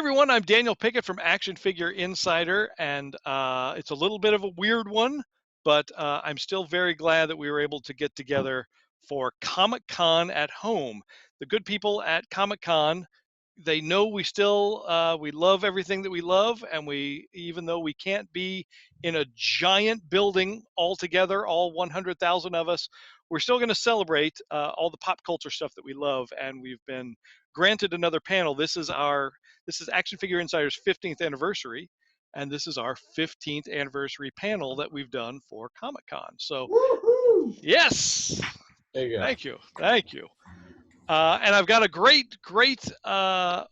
everyone, I'm Daniel Pickett from Action Figure Insider, and it's a little bit of a weird one, but I'm still very glad that we were able to get together for Comic-Con at home. The good people at Comic-Con, they know we still we love everything that we love, and even though we can't be in a giant building all together, all 100,000 of us, we're still going to celebrate all the pop culture stuff that we love, and we've been granted another panel. This is Action Figure Insider's 15th anniversary, and this is our 15th anniversary panel that we've done for Comic-Con. So, yes, there you go. Thank you. And I've got a great group of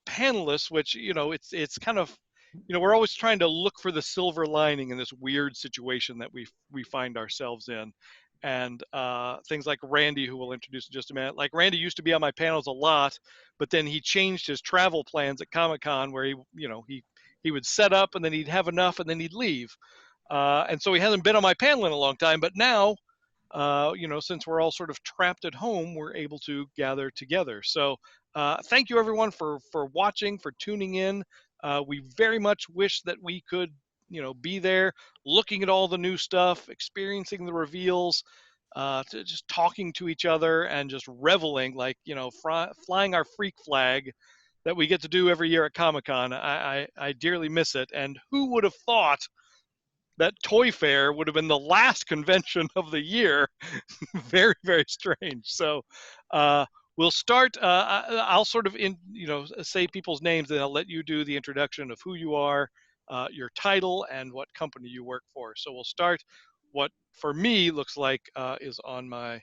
panelists, which, it's kind of, we're always trying to look for the silver lining in this weird situation that we find ourselves in. And things like Randy, who we'll introduce in just a minute. Like, Randy used to be on my panels a lot, but then he changed his travel plans at Comic-Con, where he would set up and then he'd have enough and then he'd leave. And so he hasn't been on my panel in a long time, but now, since we're all sort of trapped at home, we're able to gather together. So thank you, everyone, for watching, for tuning in. We very much wish that we could, be there, looking at all the new stuff, experiencing the reveals, just talking to each other and just reveling, like, flying our freak flag that we get to do every year at Comic-Con. I dearly miss it. And who would have thought that Toy Fair would have been the last convention of the year? Very, very strange. So we'll start. I'll sort of say people's names, and I'll let you do the introduction of who you are, your title, and what company you work for. So we'll start. What for me looks like is on my.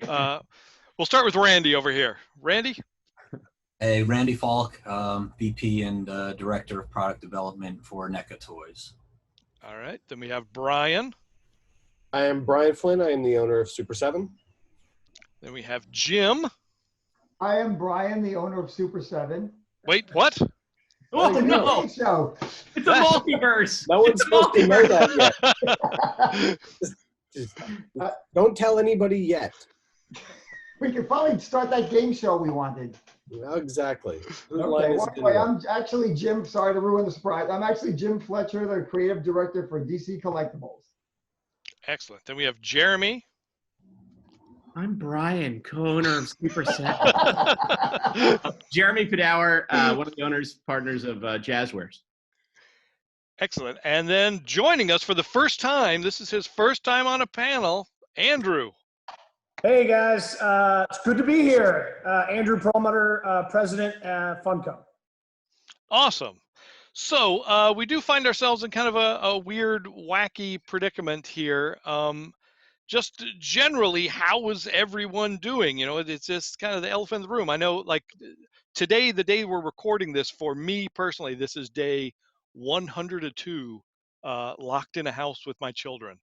We'll start with Randy over here. Randy. Hey, Randy Falk, VP and Director of Product Development for NECA Toys. All right. Then we have Brian. I am Brian Flynn. I am the owner of Super 7. Then we have Jim. I am Brian, the owner of Super 7. Wait, what? Oh, no. So. It's a multiverse. No one's supposed to know that yet. Don't tell anybody yet. We could probably start that game show we wanted. No, exactly. Okay, anyway, I'm actually Jim. Sorry to ruin the surprise. I'm actually Jim Fletcher, the creative director for DC Collectibles. Excellent. Then we have Jeremy. I'm Brian, co-owner of Super 7. Jeremy Padawer, one of the partners of Jazwares. Excellent. And then joining us for the first time, this is his first time on a panel, Andrew. Hey guys, it's good to be here. Andrew Perlmutter, president at Funko. Awesome. So we do find ourselves in kind of a weird, wacky predicament here. Just generally, how was everyone doing? It's just kind of the elephant in the room. I know, like, today, the day we're recording this, for me personally, this is day 102, locked in a house with my children.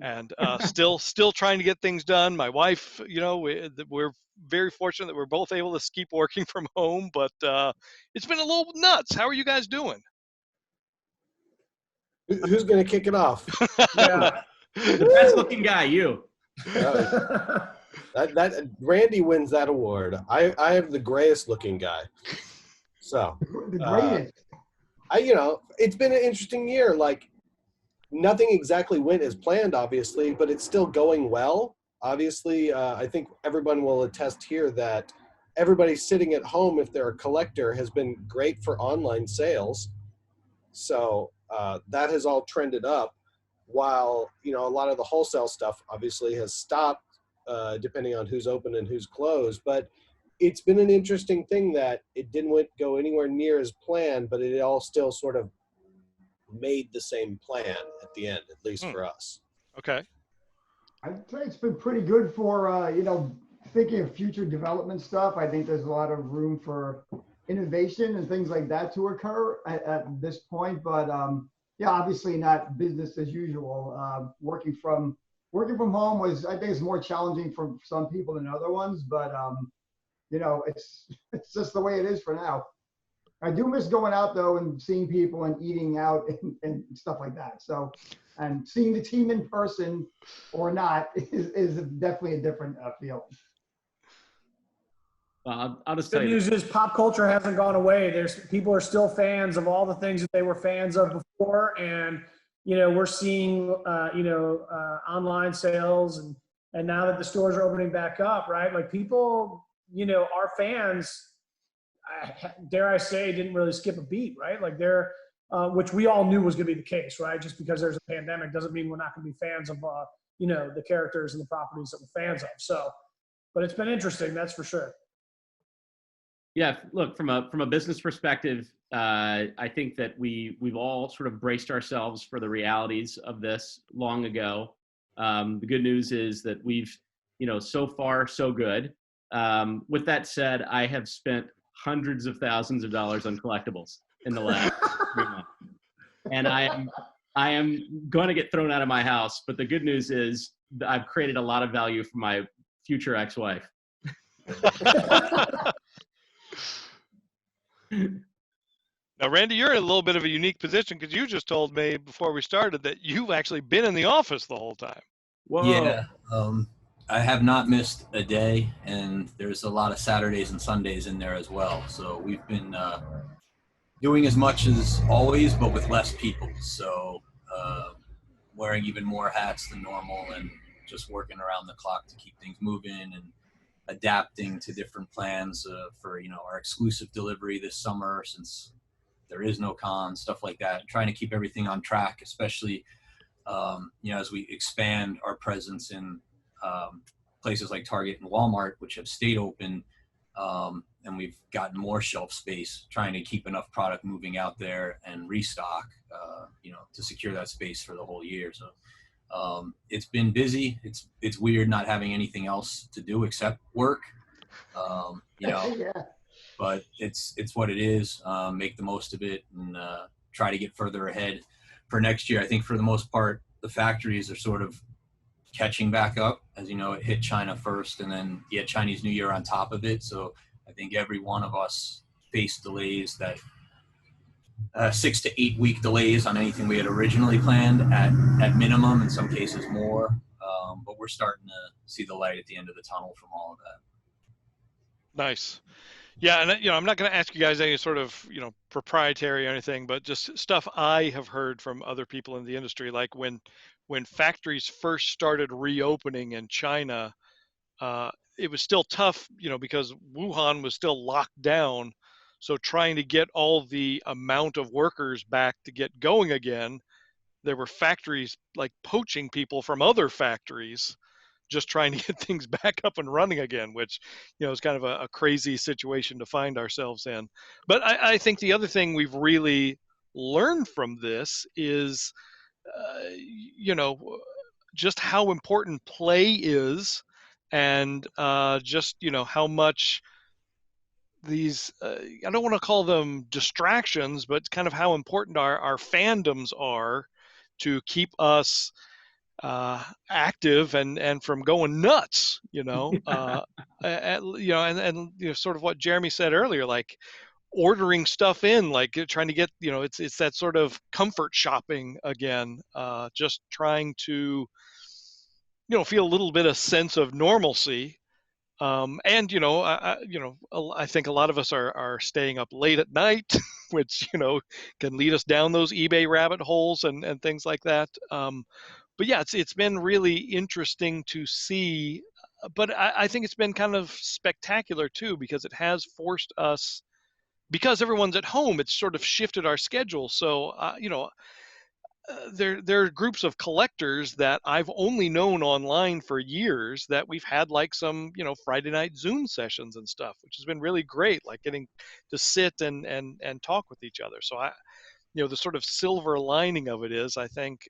And still trying to get things done. My wife, we're very fortunate that we're both able to keep working from home, but it's been a little nuts. How are you guys doing? Who's going to kick it off? Yeah. The best looking guy, you. That Randy wins that award. I am the grayest looking guy. So The greatest. It's been an interesting year. Like, nothing exactly went as planned, obviously, but it's still going well. Obviously, I think everyone will attest here that everybody sitting at home, if they're a collector, has been great for online sales. So that has all trended up, while, a lot of the wholesale stuff obviously has stopped, depending on who's open and who's closed. But it's been an interesting thing that it didn't go anywhere near as planned, but it all still sort of made the same plan at the end, at least for us. Okay. I'd say it's been pretty good for, thinking of future development stuff. I think there's a lot of room for innovation and things like that to occur at this point. But obviously not business as usual. Working from home was, I think, is more challenging for some people than other ones. But it's just the way it is for now. I do miss going out though and seeing people and eating out and stuff like that. So, and seeing the team in person or not is definitely a different feeling. I'll just tell Good you news is pop culture hasn't gone away. People are still fans of all the things that they were fans of before, and we're seeing online sales, and now that the stores are opening back up, right? Like people, our fans, dare I say, didn't really skip a beat, right? Like they're, which we all knew was going to be the case, right? Just because there's a pandemic doesn't mean we're not going to be fans of, the characters and the properties that we're fans of. So, but it's been interesting, that's for sure. Yeah, look, from a business perspective, I think that we've all sort of braced ourselves for the realities of this long ago. The good news is that we've, so far so good. With that said, I have spent hundreds of thousands of dollars on collectibles in the last 3 months, and I am going to get thrown out of my house. But the good news is that I've created a lot of value for my future ex-wife. Now, Randy, you're in a little bit of a unique position because you just told me before we started that you've actually been in the office the whole time. Whoa. Yeah, I have not missed a day, and there's a lot of Saturdays and Sundays in there as well. So we've been doing as much as always, but with less people. So wearing even more hats than normal, and just working around the clock to keep things moving and adapting to different plans for our exclusive delivery this summer, since there is no con, stuff like that. Trying to keep everything on track, especially as we expand our presence in places like Target and Walmart, which have stayed open, and we've gotten more shelf space, trying to keep enough product moving out there and restock, to secure that space for the whole year. So it's been busy. It's weird not having anything else to do except work, Yeah. but it's what it is. Make the most of it and try to get further ahead for next year. I think for the most part, the factories are sort of catching back up. As you know, it hit China first, and then you had Chinese New Year on top of it. So I think every one of us faced delays that 6 to 8 week delays on anything we had originally planned at minimum, in some cases more. But we're starting to see the light at the end of the tunnel from all of that. Nice. Yeah, and I'm not going to ask you guys any sort of proprietary or anything, but just stuff I have heard from other people in the industry, like when factories first started reopening in China, it was still tough, because Wuhan was still locked down. So trying to get all the amount of workers back to get going again, there were factories like poaching people from other factories, just trying to get things back up and running again, which, is kind of a crazy situation to find ourselves in. But I think the other thing we've really learned from this is, just how important play is, and just, how much these, I don't want to call them distractions, but kind of how important our fandoms are to keep us active and from going nuts, and sort of what Jeremy said earlier, like ordering stuff in, like trying to get, it's that sort of comfort shopping again, just trying to, feel a little bit of sense of normalcy. And I think a lot of us are staying up late at night, which can lead us down those eBay rabbit holes and things like that. But yeah, it's been really interesting to see. But I think it's been kind of spectacular too, because it has forced us, because everyone's at home, it's sort of shifted our schedule. So there are groups of collectors that I've only known online for years that we've had like some Friday night Zoom sessions and stuff, which has been really great, like getting to sit and talk with each other. So the sort of silver lining of it is, I think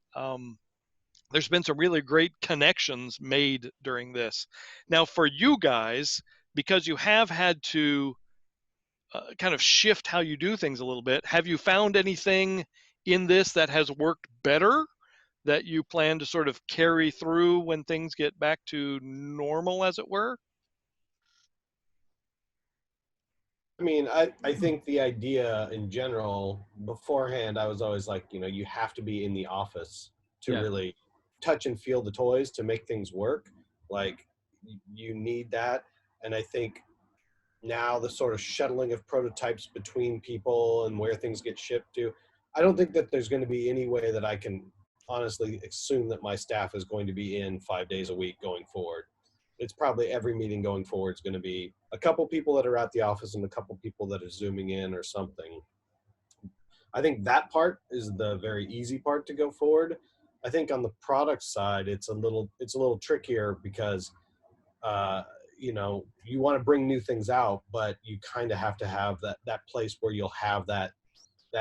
there's been some really great connections made during this. Now for you guys, because you have had to kind of shift how you do things a little bit, have you found anything in this that has worked better, that you plan to sort of carry through when things get back to normal, as it were? I mean, I think the idea in general, beforehand, I was always like, you have to be in the office to really touch and feel the toys to make things work. Like, you need that. And I think now the sort of shuttling of prototypes between people and where things get shipped to. I don't think that there's going to be any way that I can honestly assume that my staff is going to be in 5 days a week going forward. It's probably every meeting going forward is going to be a couple people that are at the office and a couple people that are zooming in or something. I think that part is the very easy part to go forward. I think on the product side, it's a little trickier because you know, you want to bring new things out, but you kind of have to have that place where you'll have that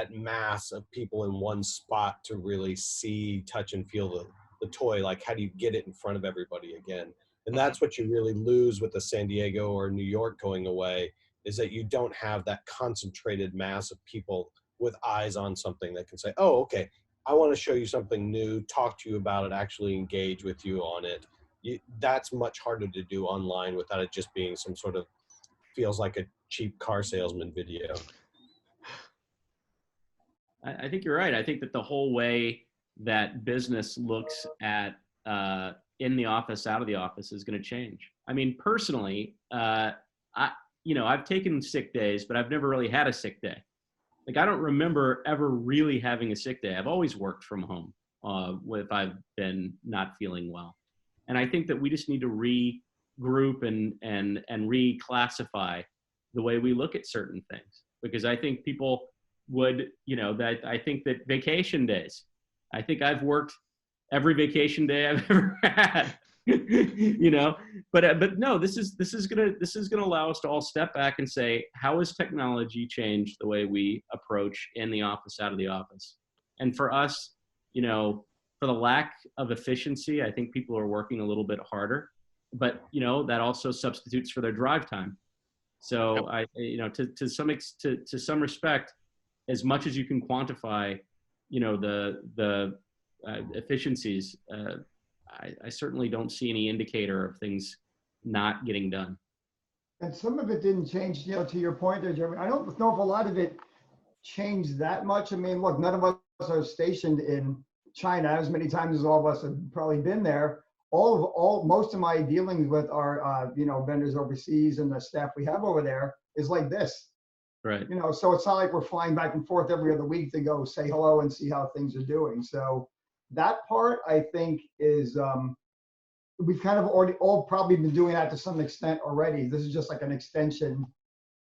mass of people in one spot to really see, touch, and feel the toy. Like, how do you get it in front of everybody again? And that's what you really lose with the San Diego or New York going away, is that you don't have that concentrated mass of people with eyes on something that can say, oh, okay, I want to show you something new, talk to you about it, actually engage with you on it. That's much harder to do online without it just being some sort of, feels like a cheap car salesman video. I think you're right. I think that the whole way that business looks at in the office, out of the office is going to change. I mean, personally, I've taken sick days, but I've never really had a sick day. Like, I don't remember ever really having a sick day. I've always worked from home if I've been not feeling well. And I think that we just need to regroup and reclassify the way we look at certain things, because I think people would, I think that vacation days, I think I've worked every vacation day I've ever had, but no, this is gonna allow us to all step back and say, how has technology changed the way we approach in the office, out of the office? And for us, for the lack of efficiency, I think people are working a little bit harder, but that also substitutes for their drive time. So to some respect, as much as you can quantify, the efficiencies, I certainly don't see any indicator of things not getting done. And some of it didn't change, to your point there, Jeremy. I don't know if a lot of it changed that much. I mean, look, none of us are stationed in China as many times as all of us have probably been there. Most of my dealings with our, vendors overseas and the staff we have over there is like this. Right. So it's not like we're flying back and forth every other week to go say hello and see how things are doing. So that part, I think, is we've kind of already all probably been doing that to some extent already. This is just like an extension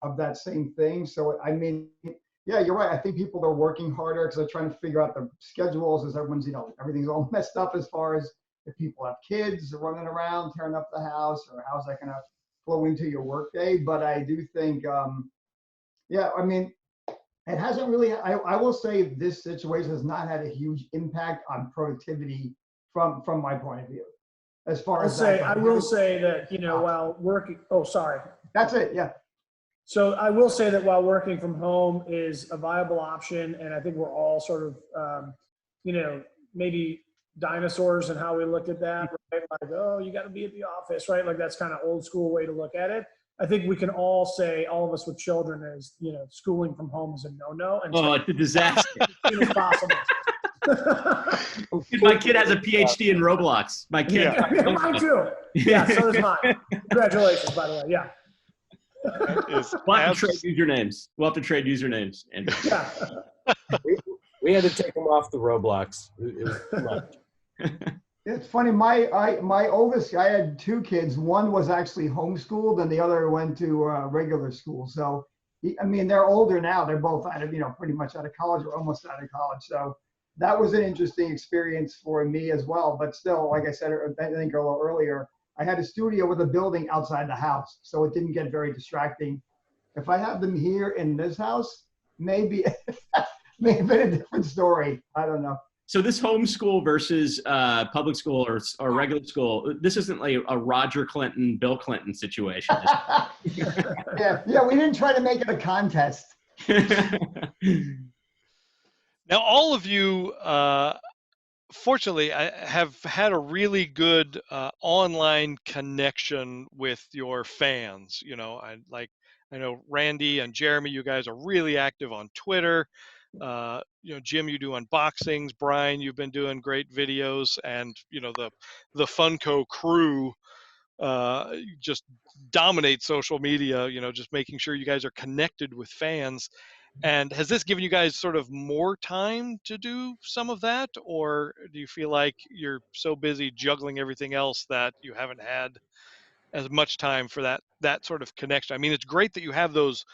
of that same thing. So, I mean, yeah, you're right. I think people are working harder because they're trying to figure out the schedules as everyone's, everything's all messed up as far as if people have kids running around, tearing up the house, or how's that going to flow into your workday. But I do think, yeah, I mean, it hasn't really, I will say this situation has not had a huge impact on productivity from my point of view. As far as I will say that, while working, sorry. That's it, yeah. So I will say that while working from home is a viable option, and I think we're all sort of, maybe dinosaurs and how we looked at that, right? Like, oh, you got to be at the office, right? Like, that's kind of old school way to look at it. I think we can all say, all of us with children, is, schooling from home is a no-no. And it's a disaster. As soon as possible. My kid has a PhD in Roblox. My kid. Yeah, mine too. Yeah, so does mine. Congratulations, by the way. Yeah. We'll have to trade usernames. Andrew. Yeah. We had to take them off the Roblox. It was too much. It's funny. My oldest, I had two kids. One was actually homeschooled, and the other went to regular school. So, they're older now. They're both out of, pretty much out of college or almost out of college. So that was an interesting experience for me as well. But still, like I said, I think a little earlier, I had a studio with a building outside the house, so it didn't get very distracting. If I have them here in this house, maybe may have been a different story. I don't know. So this homeschool versus public school or regular school, this isn't like a Roger Clinton, Bill Clinton situation. Yeah, we didn't try to make it a contest. Now, all of you, fortunately, I have had a really good online connection with your fans. I know Randy and Jeremy, you guys are really active on Twitter. Jim, you do unboxings. Brian, you've been doing great videos, and the Funko crew just dominate social media, just making sure you guys are connected with fans. And has this given you guys sort of more time to do some of that, or do you feel like you're so busy juggling everything else that you haven't had as much time for that sort of connection? I mean, it's great that you have those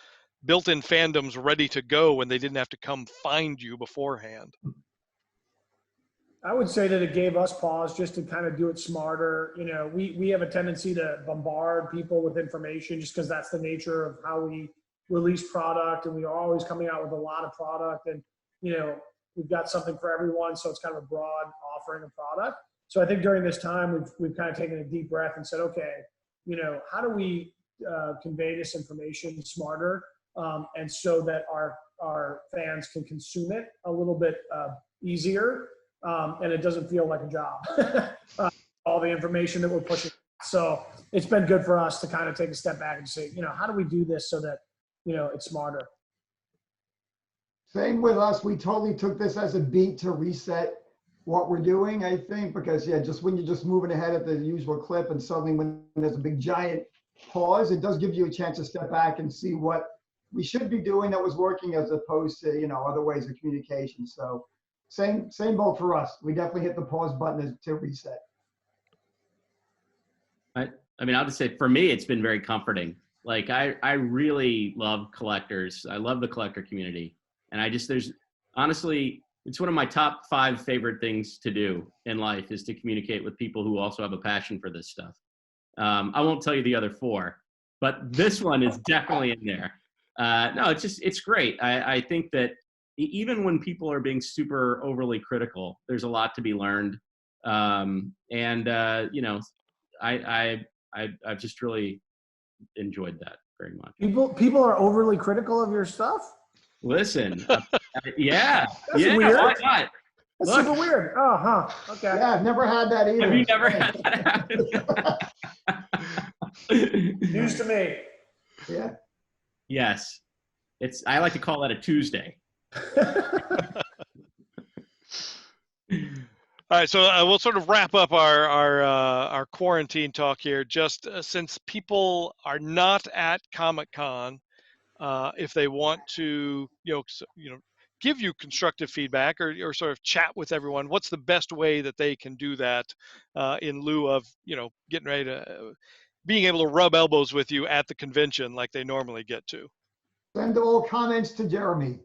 built-in fandoms ready to go when they didn't have to come find you beforehand. I would say that it gave us pause just to kind of do it smarter. We have a tendency to bombard people with information just because that's the nature of how we release product, and we are always coming out with a lot of product, and we've got something for everyone, so it's kind of a broad offering of product. So I think during this time we've kind of taken a deep breath and said, okay, how do we convey this information smarter, and so that our fans can consume it a little bit easier, and it doesn't feel like a job. All the information that we're pushing. So it's been good for us to kind of take a step back and say, how do we do this so that it's smarter? Same with us. We totally took this as a beat to reset what we're doing, I think, because just when you're just moving ahead at the usual clip, and suddenly when there's a big giant pause, it does give you a chance to step back and see what we should be doing that was working, as opposed to other ways of communication. So same boat for us. We definitely hit the pause button to reset. I mean, I'll just say for me, it's been very comforting. Like I really love collectors. I love the collector community. And honestly, it's one of my top 5 favorite things to do in life, is to communicate with people who also have a passion for this stuff. I won't tell you the other 4, but this one is definitely in there. No, it's great. I think that even when people are being super overly critical, there's a lot to be learned. I've just really enjoyed that very much. People are overly critical of your stuff? Listen, yeah. That's yeah, weird. Why not? That's super weird. Oh, huh. Okay. Yeah, I've never had that either. Have you never had that happen? News to me. Yeah. Yes. I like to call that a Tuesday. All right, so we'll sort of wrap up our quarantine talk here. Just since people are not at Comic-Con, if they want to, give you constructive feedback or sort of chat with everyone, what's the best way that they can do that in lieu of, getting ready to being able to rub elbows with you at the convention like they normally get to? Send all comments to Jeremy.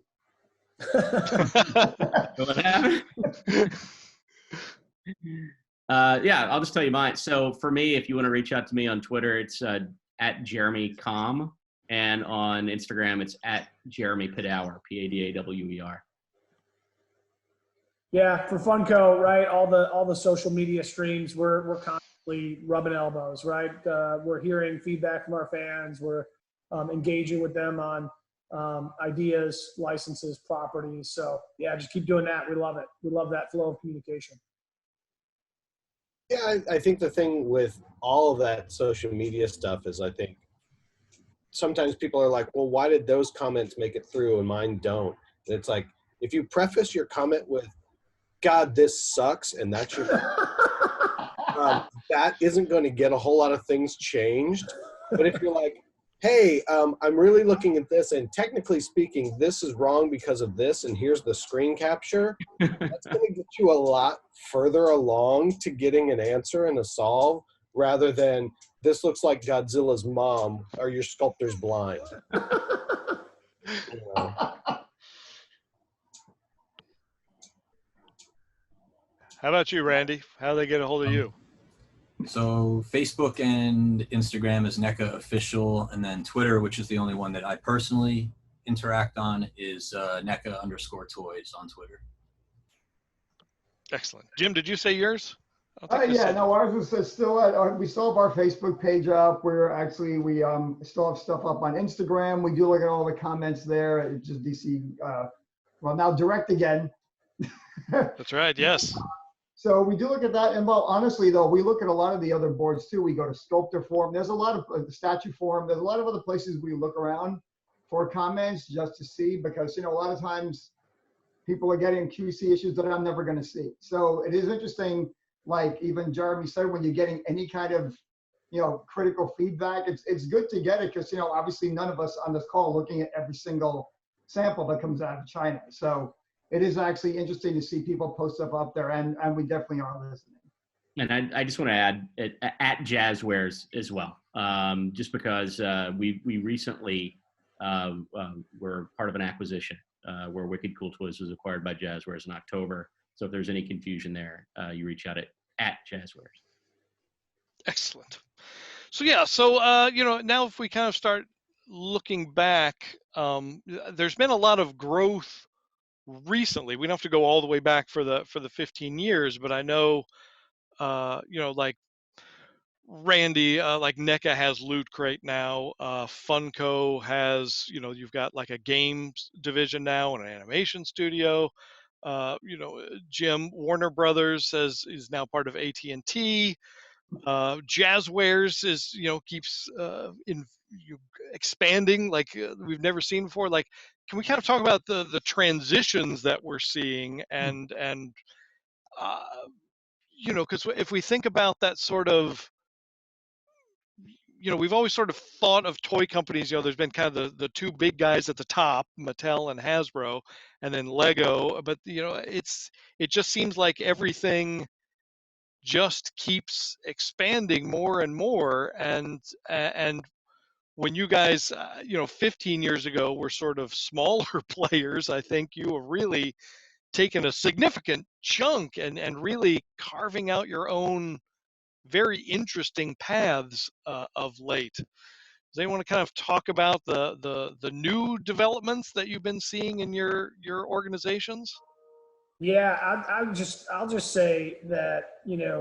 What happened? Yeah, I'll just tell you mine. So for me, if you want to reach out to me on Twitter, it's at Jeremy Com, and on Instagram, it's at Jeremy Padawer, Padawer. Yeah, for Funko, right? All the social media streams, we're constantly rubbing elbows, right? We're hearing feedback from our fans. We're engaging with them on ideas, licenses, properties. So yeah, just keep doing that. We love it. We love that flow of communication. Yeah, I think the thing with all of that social media stuff is, I think sometimes people are like, well, why did those comments make it through and mine don't? And it's like, if you preface your comment with, God, this sucks, and that's your that isn't going to get a whole lot of things changed. But if you're like, hey, I'm really looking at this, and technically speaking, this is wrong because of this, and here's the screen capture, that's going to get you a lot further along to getting an answer and a solve, rather than, this looks like Godzilla's mom, or your sculptor's blind. How about you, Randy? How do they get a hold of you? So Facebook and Instagram is NECA Official, and then Twitter, which is the only one that I personally interact on, is NECA_toys on Twitter. Excellent. Jim, did you say yours? Yeah, no, ours is still we still have our Facebook page up. We still have stuff up on Instagram. We do look at all the comments there. It's just DC, now direct again. That's right, yes. So we do look at that, and well, honestly though, we look at a lot of the other boards too. We go to Sculptor Forum. There's a lot of Statue Forum. There's a lot of other places we look around for comments just to see, because a lot of times people are getting QC issues that I'm never going to see. So it is interesting, like even Jeremy said, when you're getting any kind of critical feedback. It's good to get it because, obviously none of us on this call are looking at every single sample that comes out of China. So it is actually interesting to see people post stuff up there, and we definitely are listening. And I just want to add at Jazwares as well, just because we recently were part of an acquisition where Wicked Cool Toys was acquired by Jazwares in October. So if there's any confusion there, you reach out at Jazwares. Excellent. So yeah, so now if we kind of start looking back, there's been a lot of growth recently. We don't have to go all the way back for the 15 years, but I know like Randy, like NECA has Loot Crate now. Funko has, you've got like a games division now and an animation studio. Jim, Warner Brothers is now part of AT&T. Jazwares is, keeps expanding like we've never seen before. Like, can we kind of talk about the transitions that we're seeing and because if we think about that sort of, we've always sort of thought of toy companies, there's been kind of the two big guys at the top, Mattel and Hasbro, and then Lego, but it just seems like everything just keeps expanding more and more, and when you guys 15 years ago were sort of smaller players, I think you have really taken a significant chunk and really carving out your own very interesting paths of late. Does anyone want to kind of talk about the new developments that you've been seeing in your organizations? Yeah, I'll just say that,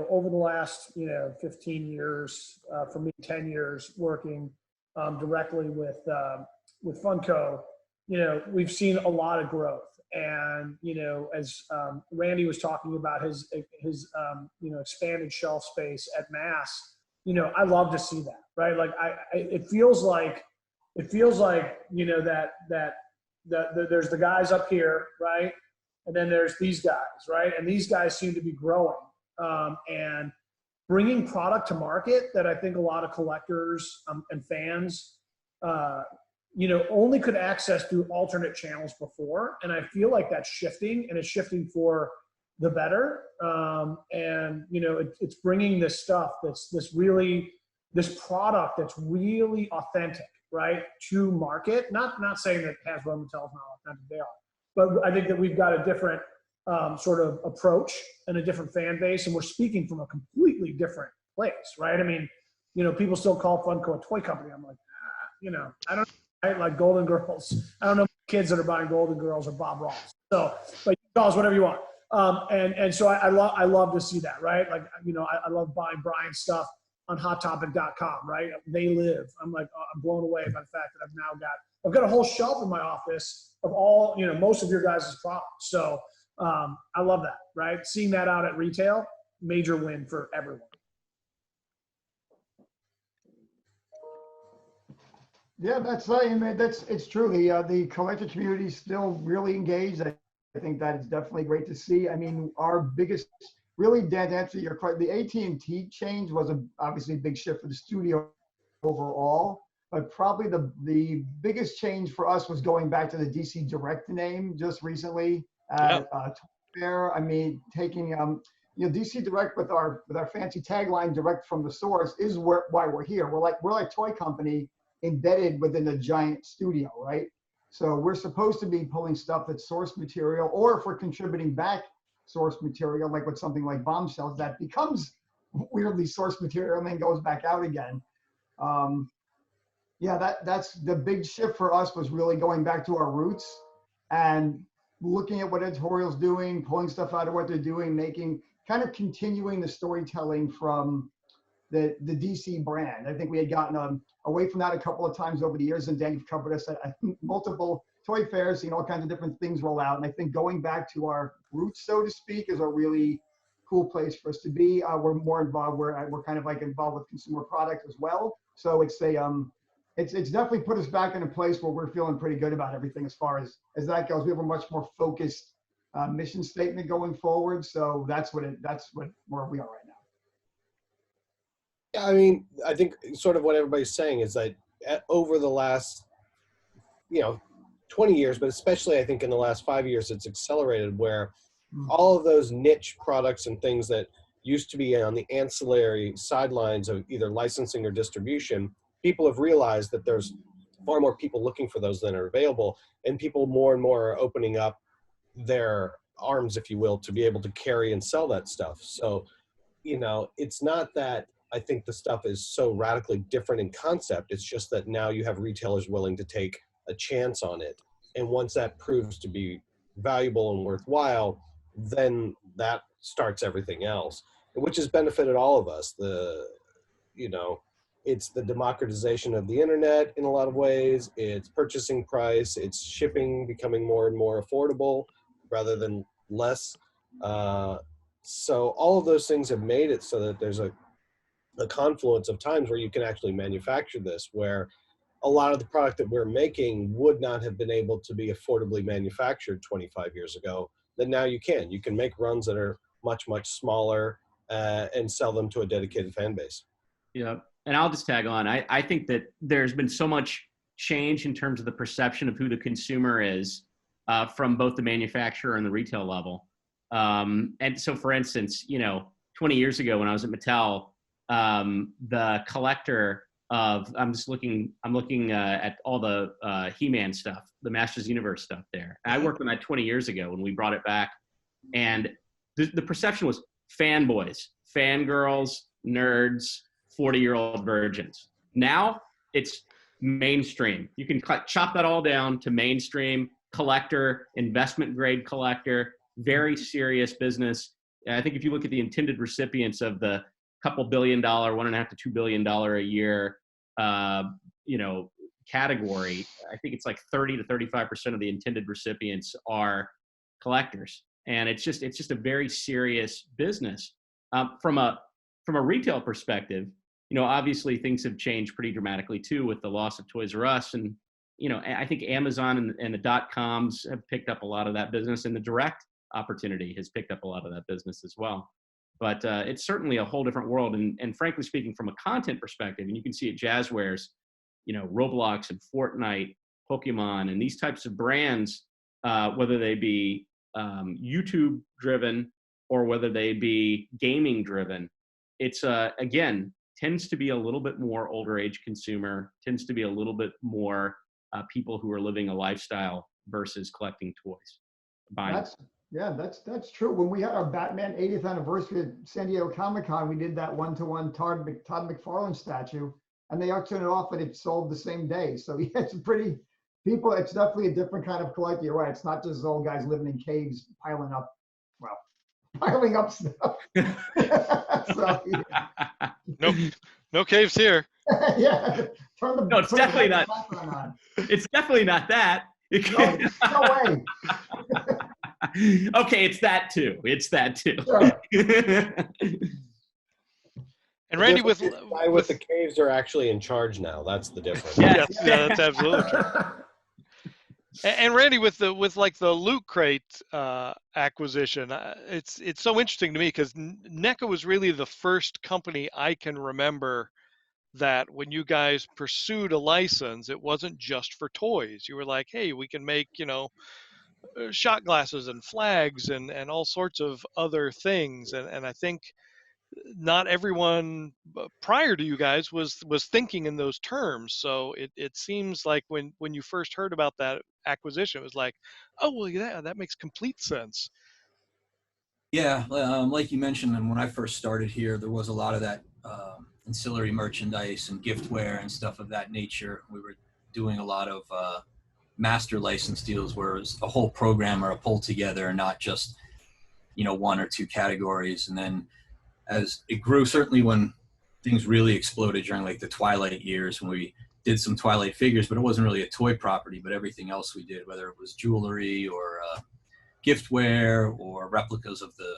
over the last, 15 years, for me, 10 years working directly with Funko, we've seen a lot of growth. And, as Randy was talking about his expanded shelf space at mass, I love to see that, right? Like it feels like, that there's the guys up here, right? And then there's these guys, right? And these guys seem to be growing and bringing product to market that I think a lot of collectors and fans, only could access through alternate channels before. And I feel like that's shifting, and it's shifting for the better. It's bringing this stuff this product that's really authentic, right, to market. Not saying that Hasbro and Mattel is not authentic, they are. But I think that we've got a different sort of approach and a different fan base, and we're speaking from a completely different place, right? I mean, people still call Funko a toy company. I'm like, I don't like Golden Girls. I don't know kids that are buying Golden Girls or Bob Ross. So, but you call us whatever you want. So I love to see that, right? Like, I love buying Brian's stuff on HotTopic.com, right? They live. I'm like, I'm blown away by the fact that I've got a whole shelf in my office of all, most of your guys' products. So I love that, right? Seeing that out at retail, major win for everyone. Yeah, it's true. The collector community is still really engaged. I think that is definitely great to see. I mean, our biggest, really, Dan, to answer your question, the AT&T change was obviously a big shift for the studio overall. But probably the biggest change for us was going back to the DC Direct name just recently at Toy Fair. I mean, taking DC Direct with our fancy tagline, direct from the source, is why we're here. We're like toy company embedded within a giant studio, right? So we're supposed to be pulling stuff that's source material, or if we're contributing back source material, like with something like Bombshells, that becomes weirdly source material and then goes back out again. That's the big shift for us, was really going back to our roots and looking at what editorial's doing, pulling stuff out of what they're doing, kind of continuing the storytelling from the DC brand. I think we had gotten away from that a couple of times over the years, and Dan, you've covered us at multiple toy fairs, seen all kinds of different things roll out. And I think going back to our roots, so to speak, is a really cool place for us to be. We're more involved. We're kind of like involved with consumer product as well. So it's definitely put us back in a place where we're feeling pretty good about everything as far as that goes. We have a much more focused mission statement going forward. So that's where we are right now. Yeah, I mean, I think sort of what everybody's saying is that over the last, 20 years, but especially I think in the last 5 years, it's accelerated where all of those niche products and things that used to be on the ancillary sidelines of either licensing or distribution, people have realized that there's far more people looking for those than are available, and people more and more are opening up their arms, if you will, to be able to carry and sell that stuff. So, it's not that I think the stuff is so radically different in concept. It's just that now you have retailers willing to take a chance on it. And once that proves to be valuable and worthwhile, then that starts everything else, which has benefited all of us. It's the democratization of the internet in a lot of ways. It's purchasing price. It's shipping becoming more and more affordable rather than less. So all of those things have made it so that there's a confluence of times where you can actually manufacture this, where a lot of the product that we're making would not have been able to be affordably manufactured 25 years ago. Then now you can. You can make runs that are much, much smaller and sell them to a dedicated fan base. Yeah. And I'll just tag on. I think that there's been so much change in terms of the perception of who the consumer is from both the manufacturer and the retail level. And so, for instance, 20 years ago when I was at Mattel, the collector of, I'm looking at all the He-Man stuff, the Masters Universe stuff there. And I worked on that 20 years ago when we brought it back. And the perception was fanboys, fangirls, nerds, 40-year-old virgins. Now it's mainstream. You can chop that all down to mainstream, collector, investment grade collector, very serious business. And I think if you look at the intended recipients of the couple $1 billion, $1.5 to $2 billion a year, category, I think it's like 30 to 35% of the intended recipients are collectors. And it's just a very serious business. From a retail perspective, obviously things have changed pretty dramatically too with the loss of Toys R Us. And, I think Amazon and the .coms have picked up a lot of that business, and the direct opportunity has picked up a lot of that business as well. But it's certainly a whole different world. And frankly speaking, from a content perspective, and you can see at Jazwares, Roblox and Fortnite, Pokemon, and these types of brands, whether they be YouTube driven or whether they be gaming driven, it's again, tends to be a little bit more older age consumer, tends to be a little bit more people who are living a lifestyle versus collecting toys. That's true. When we had our Batman 80th anniversary at San Diego Comic-Con, we did that one-to-one Todd McFarlane statue, and they auctioned it off and it sold the same day. So yeah, it's definitely a different kind of collector. You're right. It's not just old guys living in caves piling up stuff. So, yeah. Nope. No caves here. Yeah. No, it's definitely not. It's definitely not that. No way. Okay, it's that too. Sure. And Randy, with the caves are actually in charge now. That's the difference. Yeah, that's absolutely true. And Randy, with the Loot Crate acquisition, it's so interesting to me because NECA was really the first company I can remember that when you guys pursued a license, it wasn't just for toys. You were like, hey, we can make shot glasses and flags and all sorts of other things. And I think not everyone prior to you guys was thinking in those terms. So it seems like when you first heard about that acquisition, it was like, oh, well, yeah, that makes complete sense. Yeah, like you mentioned, and when I first started here, there was a lot of that ancillary merchandise and giftware and stuff of that nature. We were doing a lot of master license deals where it was a whole program or a pull together, not just one or two categories. And then as it grew, certainly when things really exploded during like the Twilight years, when we did some Twilight figures, but it wasn't really a toy property, but everything else we did, whether it was jewelry or giftware or replicas of the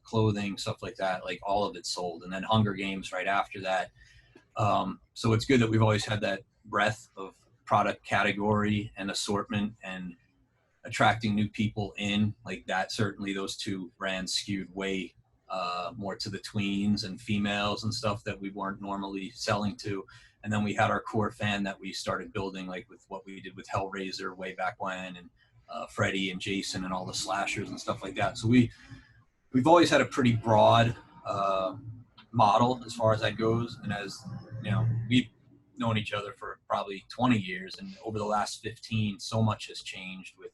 clothing, stuff like that, like all of it sold. And then Hunger Games right after that. So it's good that we've always had that breadth of product category and assortment and attracting new people in like that. Certainly those two brands skewed way more to the tweens and females and stuff that we weren't normally selling to. And then we had our core fan that we started building, like with what we did with Hellraiser way back when, and Freddy and Jason and all the slashers and stuff like that. So we've always had a pretty broad model as far as that goes. And as you know, we've known each other for probably 20 years, and over the last 15, so much has changed with,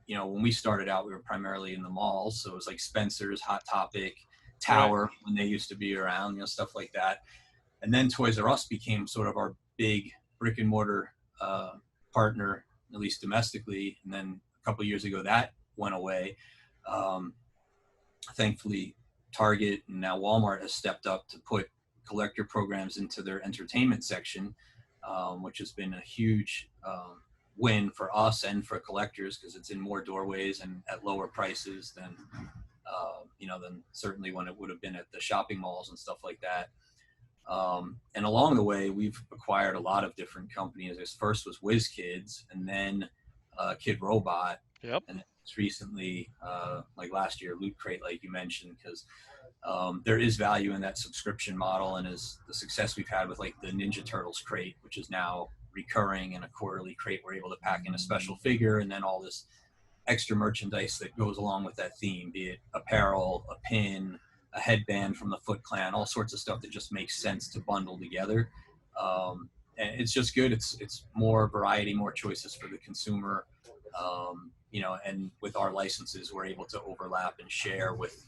you know, when we started out, we were primarily in the malls. So it was like Spencer's, Hot Topic, Tower, right, when they used to be around, you know, stuff like that. And then Toys R Us became sort of our big brick and mortar partner, at least domestically. And then a couple of years ago, that went away. Thankfully, Target and now Walmart has stepped up to put collector programs into their entertainment section, which has been a huge win for us and for collectors, because it's in more doorways and at lower prices than, you know, than certainly when it would have been at the shopping malls and stuff like that. And along the way, we've acquired a lot of different companies. This first was WizKids, and then Kid Robot. Yep. And it's recently, like last year, Loot Crate, like you mentioned, because there is value in that subscription model, and as the success we've had with like the Ninja Turtles crate, which is now recurring, and a quarterly crate, we're able to pack in a special figure, and then all this extra merchandise that goes along with that theme, be it apparel, a pin, a headband from the Foot Clan, all sorts of stuff that just makes sense to bundle together. And it's just good. It's more variety, more choices for the consumer. You know, and with our licenses, we're able to overlap and share with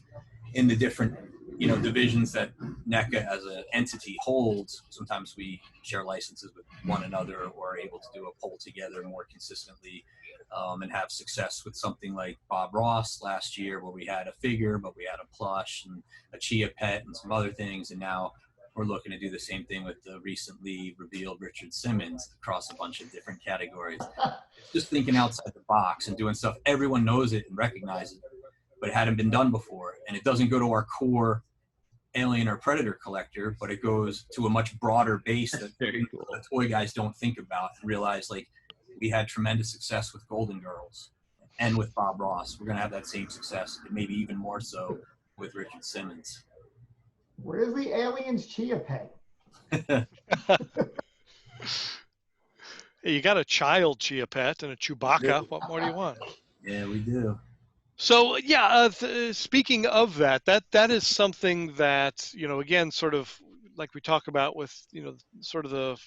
in the different, you know, divisions that NECA as an entity holds. Sometimes we share licenses with one another, or are able to do a pull together more consistently, and have success with something like Bob Ross last year, where we had a figure, but we had a plush and a Chia pet and some other things. And now we're looking to do the same thing with the recently revealed Richard Simmons across a bunch of different categories. Just thinking outside the box and doing stuff. Everyone knows it and recognizes it, but it hadn't been done before. And it doesn't go to our core Alien or Predator collector, but it goes to a much broader base that the toy guys don't think about and realize, like, we had tremendous success with Golden Girls and with Bob Ross. We're going to have that same success, and maybe even more so with Richard Simmons. Where's the Aliens Chia pet? You got a child Chia pet and a Chewbacca. What more do you want? Yeah, we do. So yeah, speaking of that is something that, you know, again, sort of like we talk about with, you know, sort of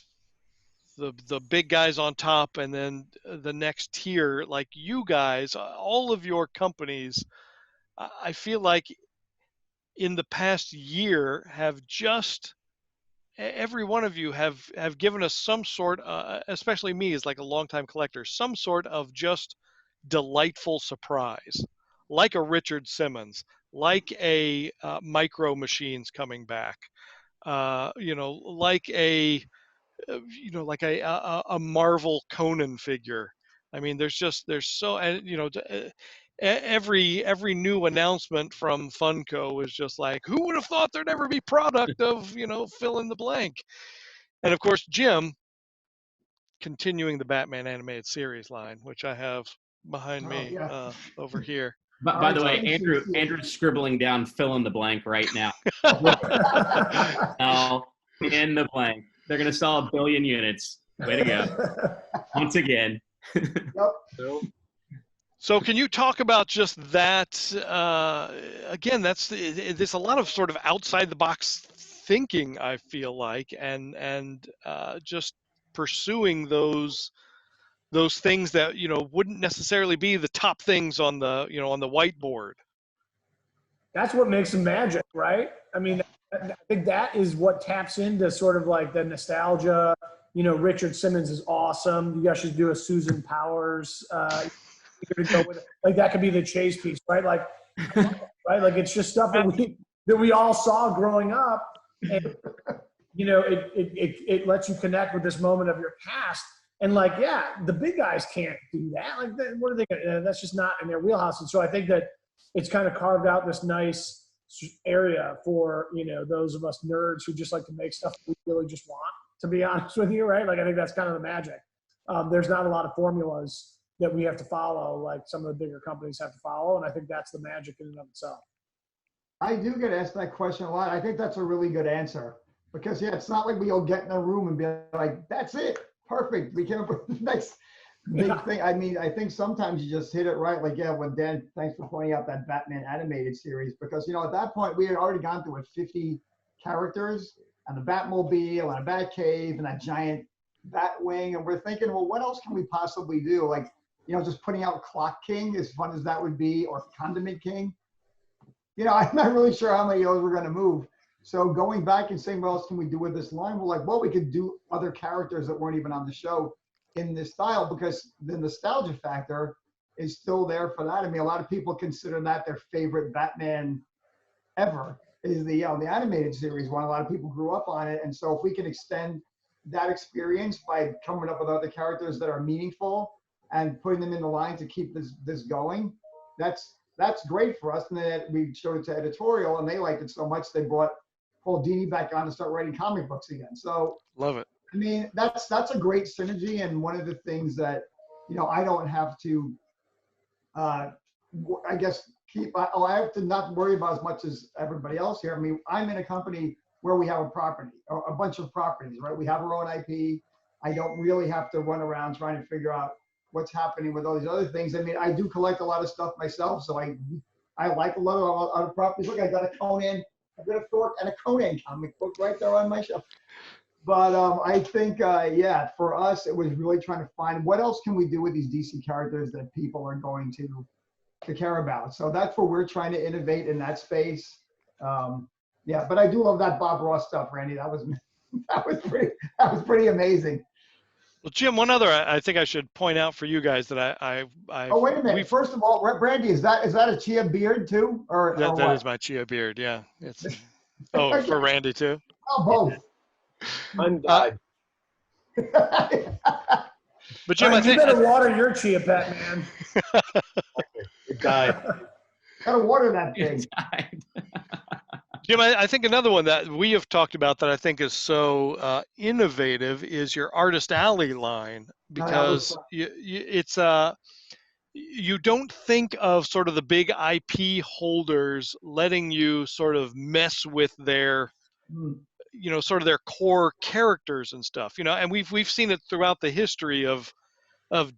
the big guys on top, and then the next tier, like you guys, all of your companies, I feel like in the past year have just, every one of you have given us some sort, especially me as like a longtime collector, some sort of just delightful surprise, like a Richard Simmons, like a Micro Machines coming back, you know, like a, you know, like a Marvel Conan figure. I mean, there's so, you know, every new announcement from Funko is just like, who would have thought there'd ever be product of, you know, fill in the blank. And of course, Jim continuing the Batman animated series line, which I have behind me, yeah. over here. But by the way, Andrew's scribbling down fill in the blank right now. In the blank. They're going to sell 1 billion units. Way to go. Once again. Yep. So can you talk about just that? Again, there's a lot of sort of outside the box thinking, I feel like, and just pursuing those things that, you know, wouldn't necessarily be the top things on the, you know, on the whiteboard. That's what makes them magic, right? I mean, I think that is what taps into sort of like the nostalgia. You know, Richard Simmons is awesome. You guys should do a Susan Powers. You're gonna go with it. Like that could be the chase piece, right? Like, right? Like it's just stuff that we all saw growing up, and you know, it lets you connect with this moment of your past. And like, yeah, the big guys can't do that. Like, what are they gonna? That's just not in their wheelhouse. And so I think that it's kind of carved out this nice area for, you know, those of us nerds who just like to make stuff we really just want, to be honest with you, right? Like I think that's kind of the magic. There's not a lot of formulas that we have to follow like some of the bigger companies have to follow, and I think that's the magic in and of itself. I do get asked that question a lot. I think that's a really good answer because yeah, it's not like we'll get in a room and be like, "That's it, perfect." We came up with the next big thing. I mean, I think sometimes you just hit it right. Like yeah, when Dan, thanks for pointing out that Batman animated series because at that point we had already gone through 50 characters and the Batmobile and a Batcave and that giant Batwing, and we're thinking, well, what else can we possibly do? Like just putting out Clock King, as fun as that would be, or Condiment King. I'm not really sure how many of those we're going to move. So going back and saying, what else can we do with this line? We're like, well, we could do other characters that weren't even on the show in this style because the nostalgia factor is still there for that. I mean, a lot of people consider that their favorite Batman ever is the animated series one. A lot of people grew up on it. And so if we can extend that experience by coming up with other characters that are meaningful and putting them in the line to keep this going, that's great for us. And then we showed it to editorial and they liked it so much they brought Paul Dini back on to start writing comic books again. So Love it. I mean, that's a great synergy. And one of the things that, I don't have to, I guess, I have to not worry about as much as everybody else here. I mean, I'm in a company where we have a property, or a bunch of properties, right? We have our own IP. I don't really have to run around trying to figure out what's happening with all these other things. I mean, I do collect a lot of stuff myself, so I like a lot of other properties. Look, I got a Conan, I've got a Thor and a Conan comic book right there on my shelf. But I think, yeah, for us, it was really trying to find what else can we do with these DC characters that people are going to care about. So that's where we're trying to innovate in that space. Yeah, but I do love that Bob Ross stuff, Randy. That was pretty amazing. Well, Jim, one other I think I should point out for you guys that I oh, wait a minute. First of all, Randy, is that a Chia beard too, or that is my Chia beard? Yeah, it's for Randy too. Oh, both. I'm dyed. But Jim, I think you better water your Chia pet, man. It died. Gotta water that thing. Jim, I think another one that we have talked about that I think is so innovative is your Artist Alley line, because it's you don't think of sort of the big IP holders letting you sort of mess with their sort of their core characters and stuff, and we've seen it throughout the history of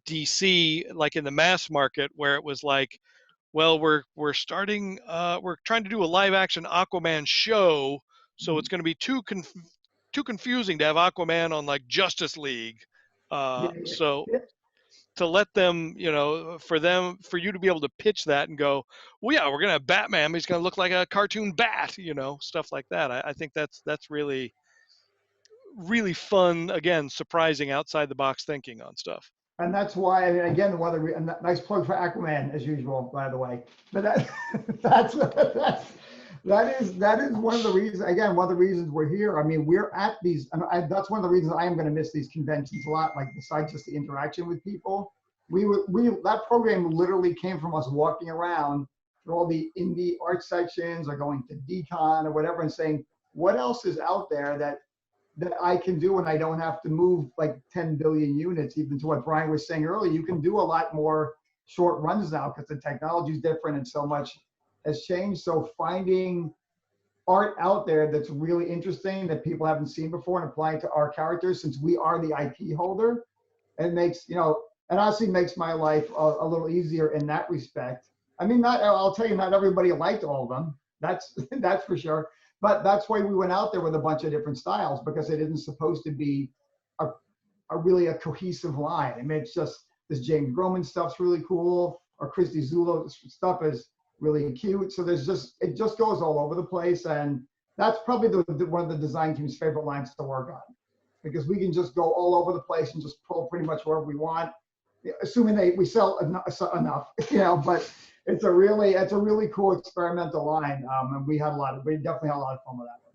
DC, like in the mass market, where it was like, well, we're trying to do a live action Aquaman show, so it's going to be too confusing to have Aquaman on like Justice League. So to let them, for you to be able to pitch that and go, well, yeah, we're going to have Batman, he's going to look like a cartoon bat, stuff like that. I think that's really, really fun. Again, surprising, outside the box thinking on stuff. And that's why, I mean, again, nice plug for Aquaman as usual, by the way. But that is one of the reasons. Again, one of the reasons we're here. I mean, we're at these. That's one of the reasons I am going to miss these conventions a lot. Like besides just the interaction with people, that program literally came from us walking around through all the indie art sections or going to Decon or whatever and saying, what else is out there that I can do, and I don't have to move like 10 billion units. Even to what Brian was saying earlier, you can do a lot more short runs now because the technology is different and so much has changed. So finding art out there that's really interesting that people haven't seen before and applying to our characters, since we are the IP holder, it makes, it honestly makes my life a little easier in that respect. I mean, I'll tell you, not everybody liked all of them. That's for sure. But that's why we went out there with a bunch of different styles, because it isn't supposed to be really a cohesive line. I mean, it's just this James Groman stuff's really cool, or Christy Zulo stuff is really cute. So it just goes all over the place, and that's probably one of the design team's favorite lines to work on, because we can just go all over the place and just pull pretty much wherever we want, assuming we sell enough, But it's a really cool experimental line, and we definitely had a lot of fun with that one.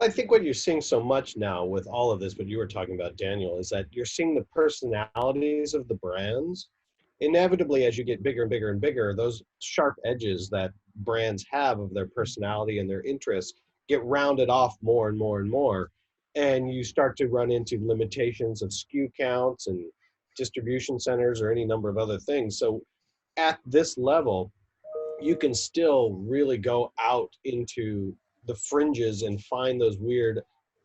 I think what you're seeing so much now with all of this, what you were talking about, Daniel, is that you're seeing the personalities of the brands. Inevitably, as you get bigger and bigger and bigger, those sharp edges that brands have of their personality and their interests get rounded off more and more and more. And you start to run into limitations of SKU counts and distribution centers or any number of other things. So at this level, you can still really go out into the fringes and find those weird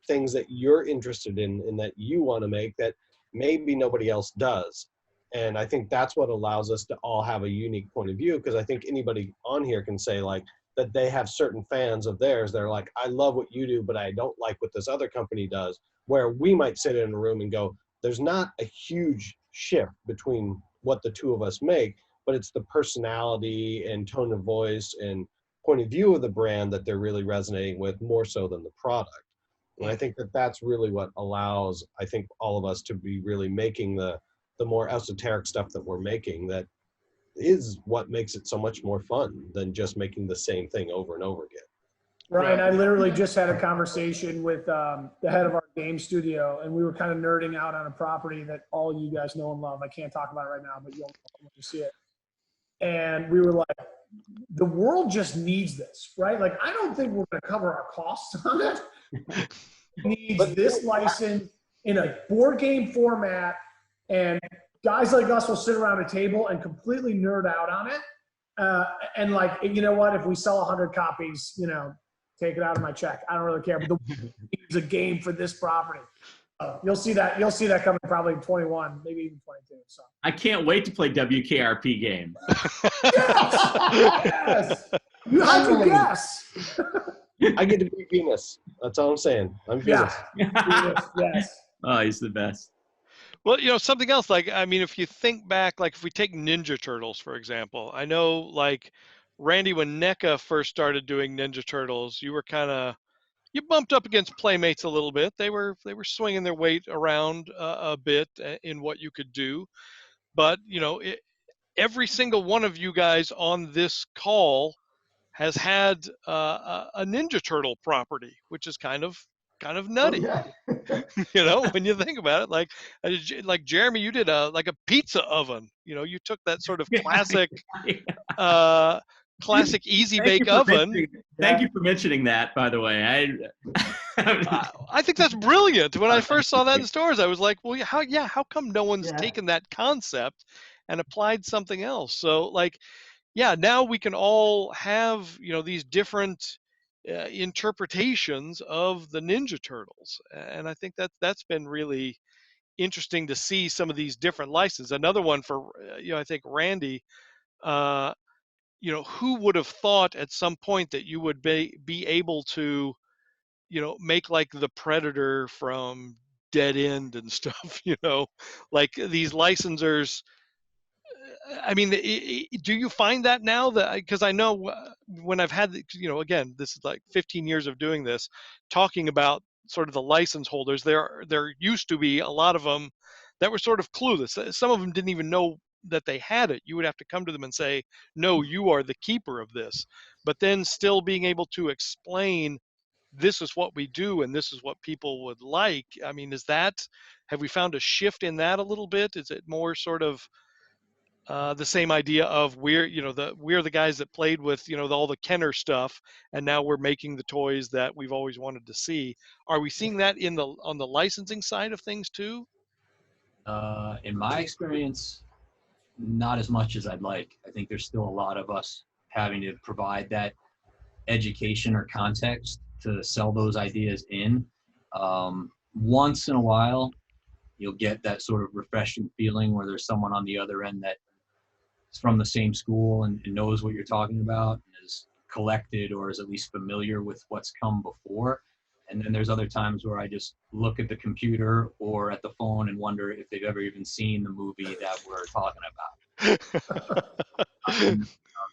things that you're interested in and that you want to make that maybe nobody else does. And I think that's what allows us to all have a unique point of view, because I think anybody on here can say like that they have certain fans of theirs. They're like, I love what you do, but I don't like what this other company does. Where we might sit in a room and go, there's not a huge shift between what the two of us make, but it's the personality and tone of voice and point of view of the brand that they're really resonating with more so than the product. And I think that that's really what allows, I think, all of us to be really making the more esoteric stuff that we're making. That is what makes it so much more fun than just making the same thing over and over again. Ryan, I literally just had a conversation with the head of our game studio, and we were kind of nerding out on a property that all you guys know and love. I can't talk about it right now, but you'll know when you see it. And we were like, the world just needs this, right? Like, I don't think we're going to cover our costs on it. It needs this license in a board game format, and guys like us will sit around a table and completely nerd out on it. And like, you know what? If we sell 100 copies, you know, take it out of my check. I don't really care. But the it's a game for this property. You'll see that. You'll see that coming probably in 21, maybe even 22. So I can't wait to play WKRP game. yes, you have to guess. I get to be Venus. That's all I'm saying. I'm Venus. Venus, yes. Oh, he's the best. Well, you know, something else, like, I mean, if you think back, like if we take Ninja Turtles, for example, I know like Randy, when NECA first started doing Ninja Turtles, you bumped up against Playmates a little bit. They were swinging their weight around a bit in what you could do. But, you know, every single one of you guys on this call has had a Ninja Turtle property, which is kind of nutty. Oh, yeah. You know, when you think about it, like Jeremy, you did a pizza oven. You know, you took that sort of classic classic easy bake oven. Thank you for mentioning that, by the way. I think that's brilliant. When I first saw that in stores, I was like, well, how come no one's taken that concept and applied something else? So like, yeah, now we can all have, you know, these different interpretations of the Ninja Turtles. And I think that's been really interesting to see some of these different licenses. Another one for, you know, I think Randy, you know, who would have thought at some point that you would be able to, you know, make like the Predator from Dead End and stuff, you know, like these licensors. I mean, do you find that now? That, because I know when I've had, you know, again, this is like 15 years of doing this, talking about sort of the license holders, there used to be a lot of them that were sort of clueless. Some of them didn't even know that they had it. You would have to come to them and say, no, you are the keeper of this. But then still being able to explain, this is what we do and this is what people would like. I mean, have we found a shift in that a little bit? Is it more sort of the same idea of we're the guys that played with, you know, all the Kenner stuff, and now we're making the toys that we've always wanted to see? Are we seeing that on the licensing side of things too? In my experience, not as much as I'd like. I think there's still a lot of us having to provide that education or context to sell those ideas in. Once in a while, you'll get that sort of refreshing feeling where there's someone on the other end that is from the same school and knows what you're talking about and is collected or is at least familiar with what's come before. And then there's other times where I just look at the computer or at the phone and wonder if they've ever even seen the movie that we're talking about.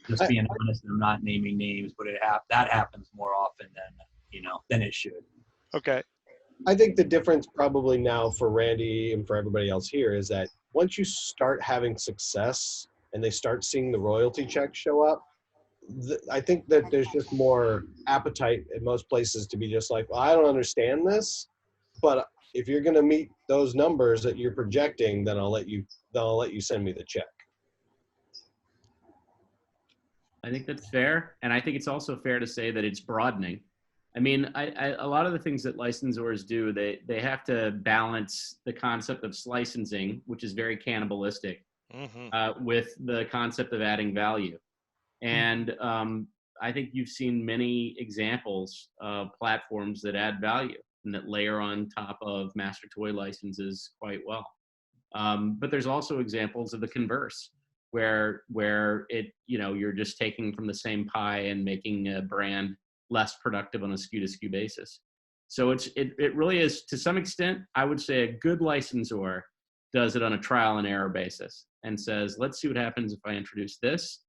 Just being honest, I'm not naming names, but that happens more often than it should. Okay. I think the difference probably now for Randy and for everybody else here is that once you start having success and they start seeing the royalty checks show up, I think that there's just more appetite in most places to be just like, well, I don't understand this, but if you're going to meet those numbers that you're projecting, then I'll let you send me the check. I think that's fair. And I think it's also fair to say that it's broadening. I mean, a lot of the things that licensors do, they have to balance the concept of licensing, which is very cannibalistic, with the concept of adding value. And I think you've seen many examples of platforms that add value and that layer on top of master toy licenses quite well. But there's also examples of the converse, where it, you're just taking from the same pie and making a brand less productive on a SKU to SKU basis. So it really is, to some extent, I would say a good licensor does it on a trial and error basis and says, let's see what happens if I introduce this.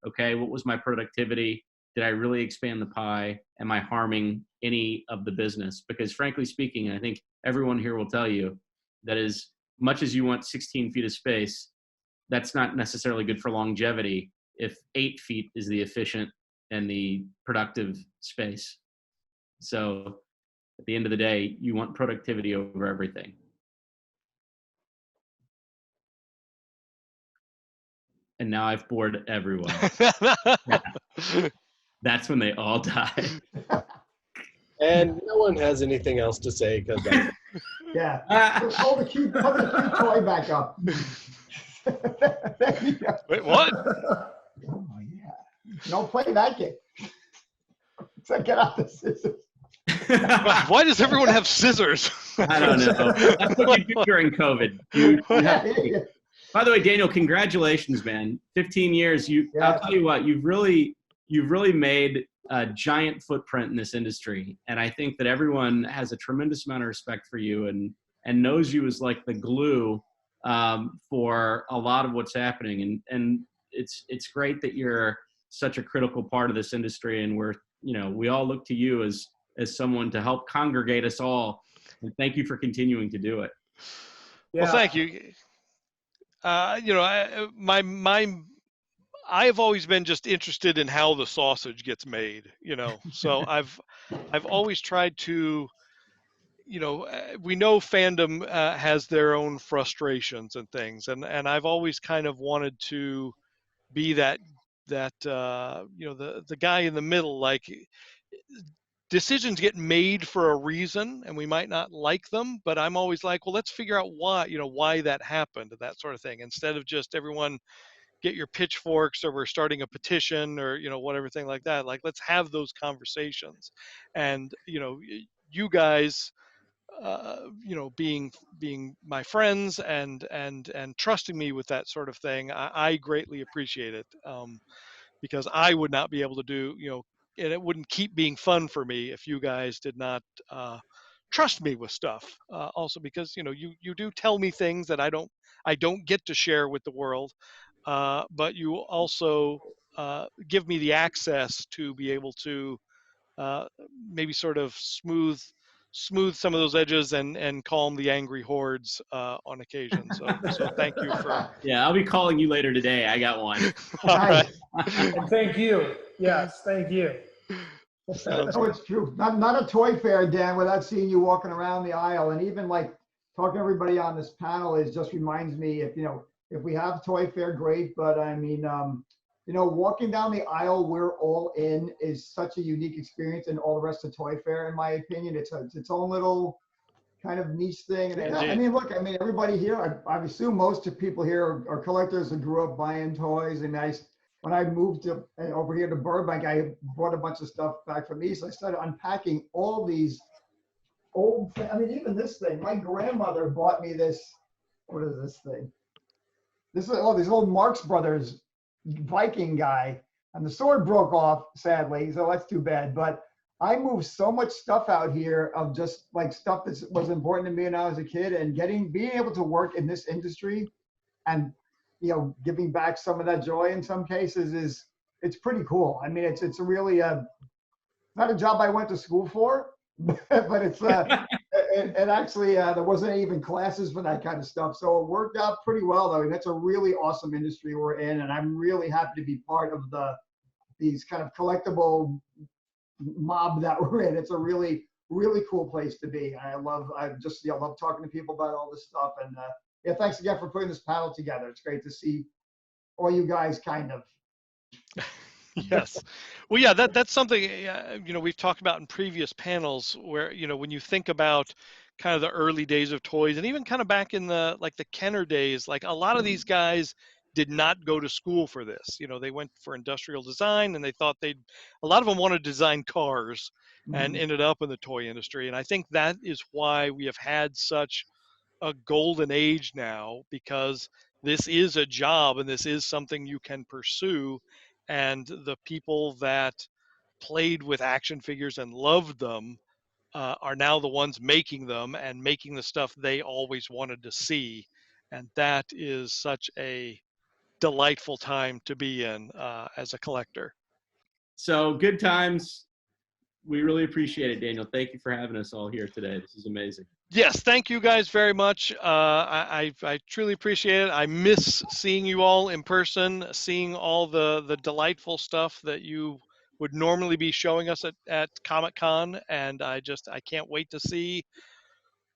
Okay, what was my productivity? Did I really expand the pie? Am I harming any of the business? Because frankly speaking, I think everyone here will tell you that as much as you want 16 feet of space, that's not necessarily good for longevity if 8 feet is the efficient and the productive space. So at the end of the day, you want productivity over everything. And now I've bored everyone. Yeah. That's when they all die. And no one has anything else to say because yeah. Put the cute toy back up. Wait, what? Oh yeah. Don't play that game. So get out the scissors. Why does everyone have scissors? I don't know. That's what you do during COVID. You have to, by the way, Daniel, congratulations, man. 15 years. I'll tell you what, you've really made a giant footprint in this industry. And I think that everyone has a tremendous amount of respect for you and knows you as like the glue for a lot of what's happening. And it's great that you're such a critical part of this industry. And we all look to you as someone to help congregate us all. And thank you for continuing to do it. Yeah. Well, thank you. I've always been just interested in how the sausage gets made, so I've always tried to, we know Fandom has their own frustrations and things, and I've always kind of wanted to be that the guy in the middle. Like, decisions get made for a reason, and we might not like them, but I'm always like, well, let's figure out why that happened, and that sort of thing, instead of just everyone get your pitchforks or we're starting a petition or whatever thing like that. Like, let's have those conversations. And you guys being my friends and trusting me with that sort of thing, I greatly appreciate it, because I would not be able to do, and it wouldn't keep being fun for me if you guys did not trust me with stuff. Also because you do tell me things that I don't get to share with the world. But you also give me the access to be able to maybe sort of smooth some of those edges and calm the angry hordes on occasion. So thank you for. Yeah, I'll be calling you later today. I got one. All right. And thank you. Yes, thank you. Oh, it's true. Not a toy fair, Dan, without seeing you walking around the aisle, and even like talking to everybody on this panel just reminds me if we have toy fair, great. But I mean, walking down the aisle, we're all in is such a unique experience, and all the rest of toy fair, in my opinion, it's its own little kind of niche thing. And I mean, look, everybody here, I assume most of people here are collectors who grew up buying toys. And when I moved over here to Burbank, I brought a bunch of stuff back from East. I started unpacking all these old, even this thing. My grandmother bought me this. What is this thing? This is these old Marx Brothers Viking guy, and the sword broke off, sadly, so that's too bad. But I moved so much stuff out here of just like stuff that was important to me when I was a kid, and being able to work in this industry and giving back some of that joy in some cases it's pretty cool. I mean, it's really not a job I went to school for, but it's and actually there wasn't even classes for that kind of stuff, so it worked out pretty well though. And that's a really awesome industry we're in, and I'm really happy to be part of these kind of collectible mob that we're in. It's a really, really cool place to be. I love talking to people about all this stuff. And thanks again for putting this panel together. It's great to see all you guys kind of. Yes. Well, yeah, that's something, we've talked about in previous panels where, when you think about kind of the early days of toys, and even kind of back in the Kenner days, like a lot of these guys did not go to school for this. You know, they went for industrial design, and they thought a lot of them wanted to design cars and ended up in the toy industry. And I think that is why we have had such a golden age now, because this is a job and this is something you can pursue. And the people that played with action figures and loved them are now the ones making them and making the stuff they always wanted to see. And that is such a delightful time to be in as a collector. So good times. We really appreciate it, Daniel. Thank you for having us all here today. This is amazing. Yes, thank you guys very much. I truly appreciate it. I miss seeing you all in person, seeing all the delightful stuff that you would normally be showing us at Comic-Con, and I can't wait to see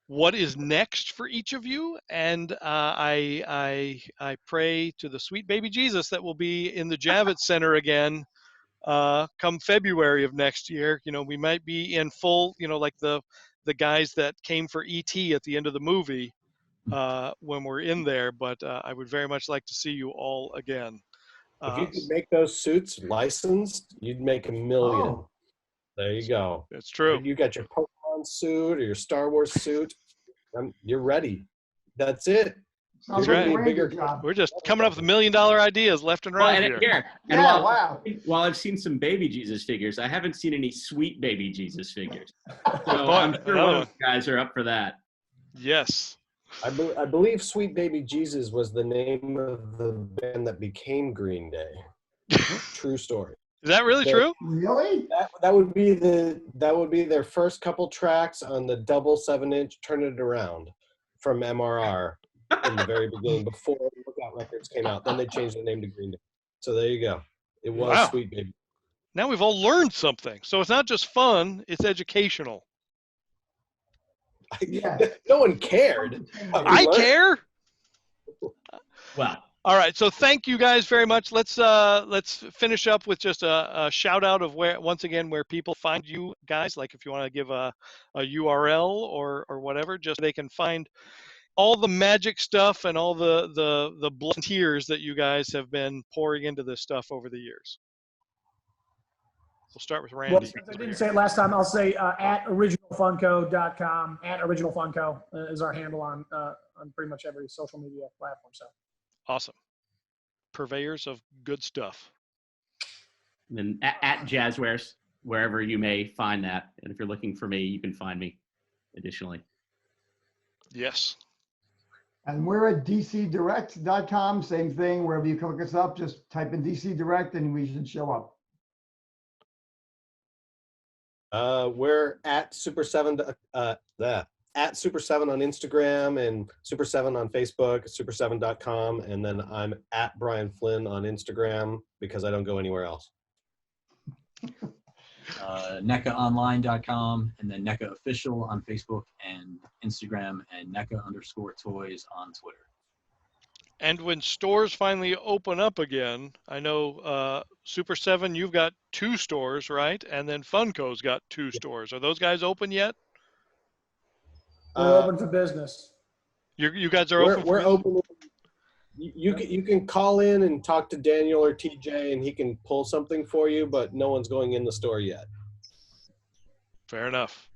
what is next for each of you. And I pray to the sweet baby Jesus that will be in the Javits Center again come February of next year. You know, we might be in full, you know, like the guys that came for ET at the end of the movie when we're in there, but I would very much like to see you all again. If you could make those suits licensed, you'd make $1 million. Oh. There you go. It's true. You got your Pokemon suit or your Star Wars suit. You're ready. That's it. Sounds That's like a right. Randy job. We're just coming up with $1 million ideas left and right here. And Yeah, wow. while I've seen some baby Jesus figures, I haven't seen any sweet baby Jesus figures. So I'm sure one of you guys are up for that. Yes. I believe Sweet Baby Jesus was the name of the band that became Green Day. True story. Is that really true? Really? That would be their first couple tracks on the double 7-inch Turn It Around from MRR in the very beginning before Lookout Records came out. Then they changed the name to Green Day. So there you go. It was Sweet Baby. Now we've all learned something. So it's not just fun, it's educational. Yeah. No one cared. I care. Well, all right, so thank you guys very much. Let's finish up with just a shout out of where people find you guys. Like if you want to give a URL or whatever, just so they can find all the magic stuff and all the blood and tears that you guys have been pouring into this stuff over the years. We'll start with Randy. Well, since I didn't say it last time, I'll say at originalfunko.com. At originalfunko is our handle on pretty much every social media platform. So awesome. Purveyors of good stuff. And then at Jazwares, wherever you may find that. And if you're looking for me, you can find me additionally. Yes. And we're at dcdirect.com. Same thing. Wherever you can look us up, just type in DC Direct and we should show up. We're at Super 7 at Super 7 on Instagram and Super 7 on Facebook, super7.com, and then I'm at Brian Flynn on Instagram because I don't go anywhere else. NECAonline.com, and then NECA Official on Facebook and Instagram, and NECA_toys on Twitter. And when stores finally open up again, I know Super 7, you've got 2 stores, right? And then Funko's got 2 stores. Are those guys open yet? we're open for business. You guys are open. We're open. You can call in and talk to Daniel or TJ, and he can pull something for you. But no one's going in the store yet. Fair enough.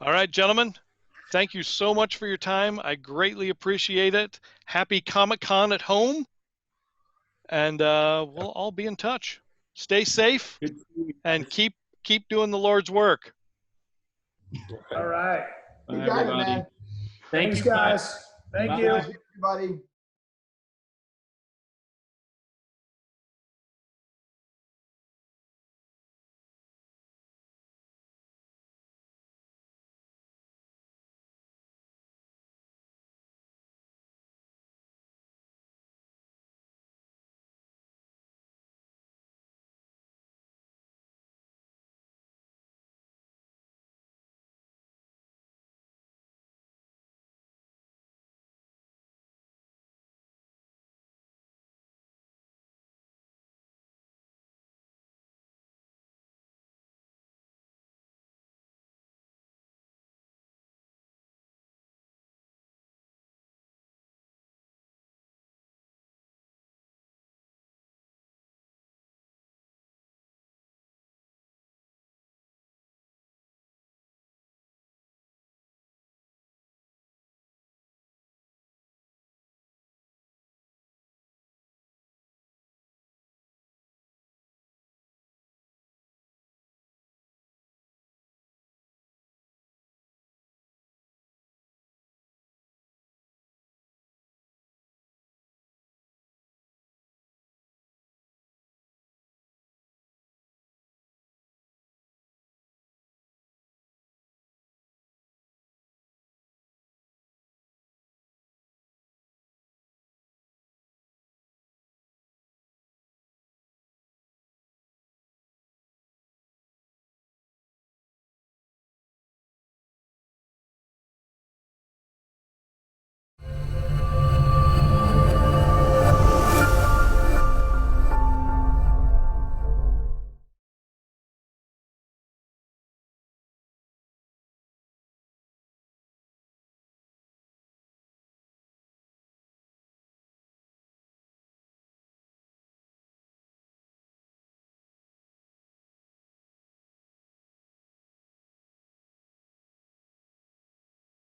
All right, gentlemen. Thank you so much for your time. I greatly appreciate it. Happy Comic-Con at home. And we'll all be in touch. Stay safe and keep doing the Lord's work. All right. Bye, You got it, everybody. man. Thank Thanks, you, guys. Thank Bye. you. Everybody.